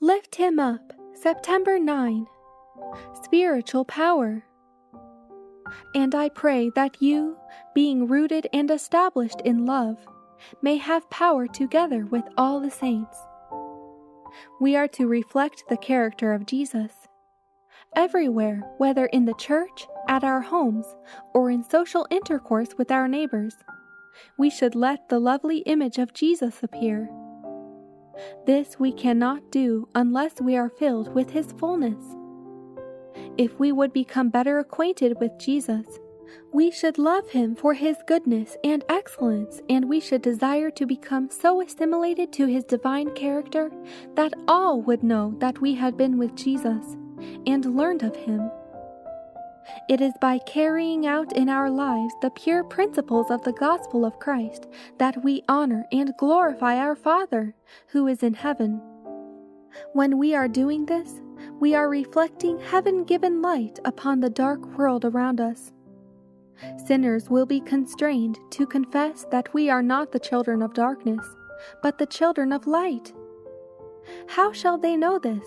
Lift him up, September 9. Spiritual power. And I pray that you, being rooted and established in love, may have power together with all the saints. We are to reflect the character of Jesus. Everywhere, whether in the church, at our homes, or in social intercourse with our neighbors, we should let the lovely image of Jesus appear. This we cannot do unless we are filled with his fullness. If we would become better acquainted with Jesus, we should love him for his goodness and excellence, and we should desire to become so assimilated to his divine character that all would know that we had been with Jesus and learned of him. It is by carrying out in our lives the pure principles of the gospel of Christ that we honor and glorify our Father, who is in heaven. When we are doing this, we are reflecting heaven-given light upon the dark world around us. Sinners will be constrained to confess that we are not the children of darkness, but the children of light. How shall they know this?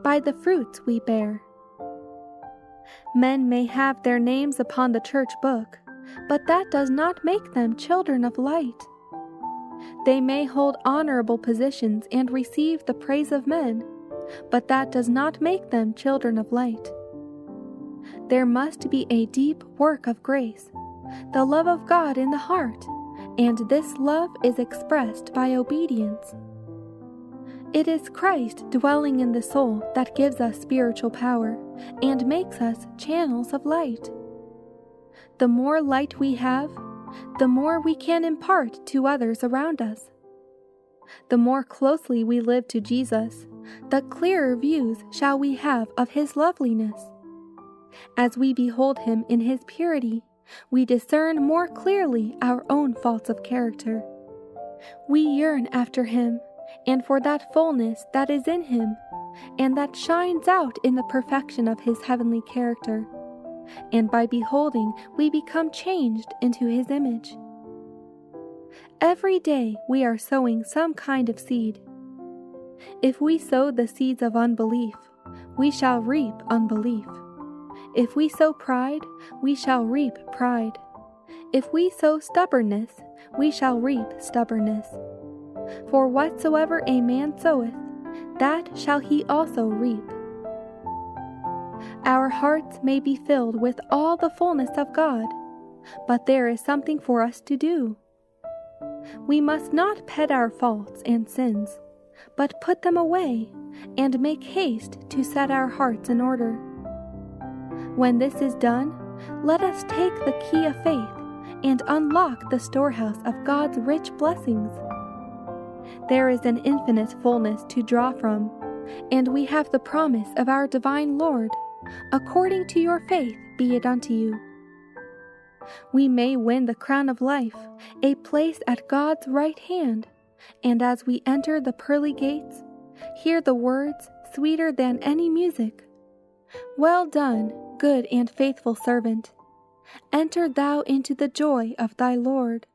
By the fruits we bear. Men may have their names upon the church book, but that does not make them children of light. They may hold honorable positions and receive the praise of men, but that does not make them children of light. There must be a deep work of grace, the love of God in the heart, and this love is expressed by obedience. It is Christ dwelling in the soul that gives us spiritual power and makes us channels of light. The more light we have, the more we can impart to others around us. The more closely we live to Jesus, the clearer views shall we have of his loveliness. As we behold him in his purity, we discern more clearly our own faults of character. We yearn after him, and for that fullness that is in him, and that shines out in the perfection of his heavenly character. And by beholding, we become changed into his image. Every day we are sowing some kind of seed. If we sow the seeds of unbelief, we shall reap unbelief. If we sow pride, we shall reap pride. If we sow stubbornness, we shall reap stubbornness. For whatsoever a man soweth, that shall he also reap. Our hearts may be filled with all the fullness of God, but there is something for us to do. We must not pet our faults and sins, but put them away and make haste to set our hearts in order. When this is done, let us take the key of faith and unlock the storehouse of God's rich blessings. There is an infinite fullness to draw from, and we have the promise of our divine Lord, according to your faith be it unto you. We may win the crown of life, a place at God's right hand, and as we enter the pearly gates, hear the words sweeter than any music. Well done, good and faithful servant. Enter thou into the joy of thy Lord.